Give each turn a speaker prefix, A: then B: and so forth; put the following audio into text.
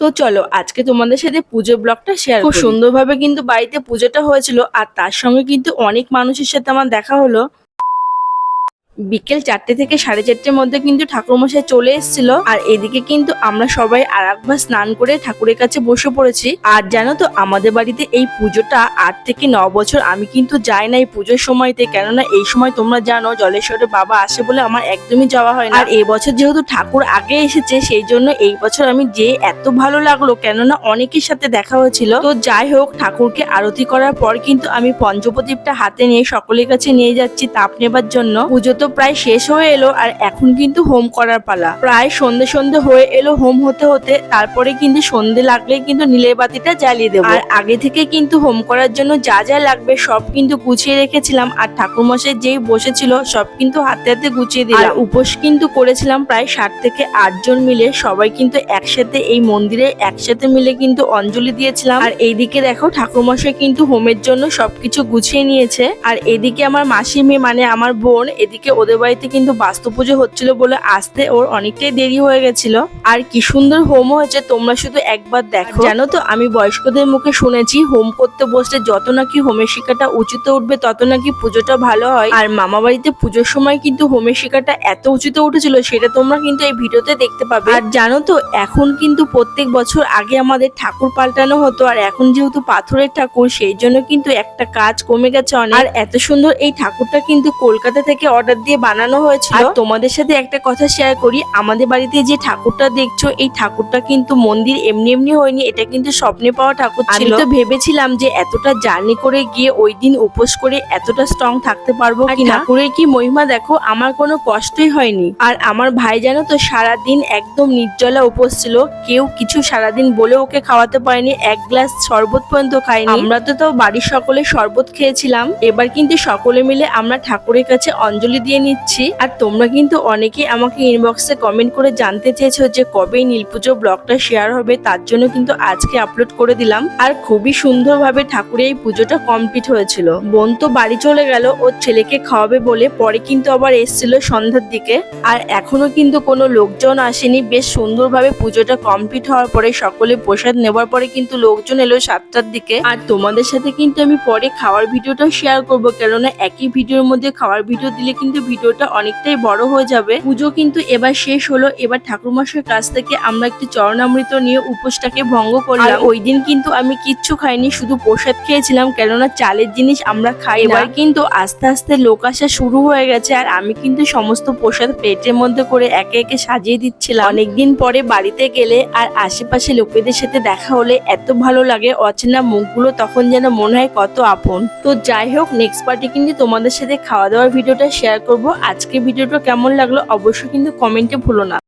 A: তো চলো আজকে তোমাদের সাথে পুজোর ব্লগটা শেয়ার করি। খুব সুন্দরভাবে কিন্তু বাড়িতে পুজোটা হয়েছিল, আর তার সঙ্গে কিন্তু অনেক মানুষের সাথে আমার দেখা হলো। বিকেল 4টে থেকে 4:30-র মধ্যে কিন্তু ঠাকুরমশাই চলে এসেছিল, আর এদিকে কিন্তু আমরা সবাই আর একবার স্নান করে ঠাকুরের কাছে বসে পড়েছি। আর জানো তো আমাদের বাড়িতে এই পুজোটা 8 থেকে 9 বছর আমি কিন্তু যাই না এই পুজোর সময়তে, কেননা এই সময় তোমরা জানো জলেশ্বরের বাবা আসে বলে আমার একদমই যাওয়া হয় না। আর এই বছর যেহেতু ঠাকুর আগে এসেছে সেই জন্য এই বছর আমি যে এত ভালো লাগলো, কেননা অনেকের সাথে দেখা হয়েছিল। তো যাই হোক, ঠাকুরকে আরতি করার পর কিন্তু আমি পঞ্চপ্রদীপটা হাতে নিয়ে সকলের কাছে নিয়ে যাচ্ছি তাপ নেবার জন্য। পুজো তো প্রায় শেষ হয়ে এলো, আর এখন কিন্তু হোম করার পালা। প্রায় সন্ধে সন্ধে হয়ে এলো হোম হতে হতে, তারপরে কিন্তু সন্ধে লাগলেই কিন্তু নীলের বাতিটা জ্বালিয়ে দেবো। আর আগে থেকে কিন্তু হোম করার জন্য যা যা লাগবে সব কিন্তু গুছিয়ে রেখেছিলাম, আর ঠাকুরমশাই যেই বসেছিল সব কিন্তু হাতে হাতে গুছিয়ে দিলাম। আর উপোস কিন্তু করেছিলাম প্রায় 7 থেকে 8 জন মিলে, সবাই কিন্তু একসাথে এই মন্দিরে একসাথে মিলে কিন্তু অঞ্জলি দিয়েছিলাম। আর এইদিকে দেখো ঠাকুরমশাই কিন্তু হোমের জন্য সবকিছু গুছিয়ে নিয়েছে। আর এদিকে আমার মাসির মেয়ে মানে আমার বোন, এদিকে ওদের বাড়িতে কিন্তু বাস্তু পুজো হচ্ছিল বলে আসতে ওর অনেকটাই দেরি হয়ে গেছিল। আর কি সুন্দর হোম হয়েছে তোমরা শুধু একবার দেখো। জানো তো আমি বয়স্কদের মুখে শুনেছি হোম করতে বসলে যত নাকি হোমের শিখাটা উঁচুতে উঠবে তত নাকি পুজোটা ভালো হয়। আর মামা বাড়িতে পুজোর সময় কিন্তু হোমের শিখাটা এত উঁচুতে উঠেছিল সেটা তোমরা কিন্তু এই ভিডিওতে দেখতে পাবে। আর জানো তো এখন কিন্তু প্রত্যেক বছর আগে আমাদের ঠাকুর পাল্টানো হতো, আর এখন যেহেতু পাথরের ঠাকুর সেই জন্য কিন্তু একটা কাজ কমে গেছে অনেক। আর এত সুন্দর এই ঠাকুরটা কিন্তু কলকাতা থেকে অর্ডার দিয়ে বানানো হয়েছিল। আর তোমাদের সাথে একটা কথা শেয়ার করি, আমাদের বাড়িতে যে ঠাকুরটা দেখছো এই ঠাকুরটা কিন্তু মন্দির এমনি এমনি হয়নি, এটা কিন্তু স্বপ্নে পাওয়া ঠাকুর ছিল। আমি তো ভেবেছিলাম যে এতটা জার্নি করে গিয়ে ওই দিন উপোস করে এতটা স্ট্রং থাকতে পারবো কিনা। ঠাকুরের কি মহিমা দেখো, আমার কোনো কষ্টই হয়নি। আর আমার ভাই জানো তো সারাদিন একদম নির্জলা উপোস ছিল, কেউ কিছু সারাদিন বলে ওকে খাওয়াতে পারেনি, এক গ্লাস শরবত পর্যন্ত খাইনি। আমরা তো তাও বাড়ির সকলে শরবত খেয়েছিলাম। এবার কিন্তু সকলে মিলে আমরা ঠাকুরের কাছে অঞ্জলি দিয়ে নিচ্ছি। আর তোমরা কিন্তু অনেকেই আমাকে ইনবক্সে কমেন্ট করে জানতে চেয়েছো যে কবে নীলপুজো ব্লগটা শেয়ার হবে, তার জন্য কিন্তু আজকে আপলোড করে দিলাম। আর খুবই সুন্দরভাবে ঠাকুরের এই পুজোটা কমপ্লিট হয়েছিল। বোন তো বাড়ি চলে গেল ওর ছেলেকে খাওয়াবে বলে, পরে কিন্তু আবার এসেছিল সন্ধ্যার দিকে। আর এখনো কিন্তু কোনো লোকজন আসেনি। বেশ সুন্দরভাবে পুজোটা কমপ্লিট হওয়ার পরে সকলে প্রসাদ নেবার পরে কিন্তু লোকজন এলো 7টার দিকে। আর তোমাদের সাথে কিন্তু আমি পরে খাওয়ার ভিডিওটা শেয়ার করবো, কেননা একই ভিডিওর মধ্যে খাওয়ার ভিডিও দিলে কিন্তু ভিডিওটা অনেকটাই বড় হয়ে যাবে। পুজো কিন্তু এবার শেষ হলো। এবার ঠাকুরমশাইয়ের কাছ থেকে আমরা একটু চরণামৃত নিয়ে উপোসটাকে ভঙ্গ করলাম। ওই দিন কিন্তু আমি কিচ্ছু খাইনি, শুধু প্রসাদ খেয়েছিলাম, কেননা চালের জিনিস আমরা খাই। এবার কিন্তু আস্তে আস্তে লোক আসা শুরু হয়ে গেছে, আর আমি কিন্তু সমস্ত প্রসাদ প্লেটের মধ্যে করে একে একে সাজিয়ে দিচ্ছিলাম। অনেকদিন পরে বাড়িতে গেলে আর আশেপাশে লোকেদের সাথে দেখা হলে এত ভালো লাগে, অচেনা মুখগুলো তখন যেন মনে হয় কত আপন। তো যাই হোক, নেক্সট পার্টি কিন্তু তোমাদের সাথে খাওয়া দাওয়ার ভিডিওটা শেয়ার করব। আজকে ভিডিওটা কেমন লাগলো অবশ্যই কিন্তু কমেন্টে ভুলো না।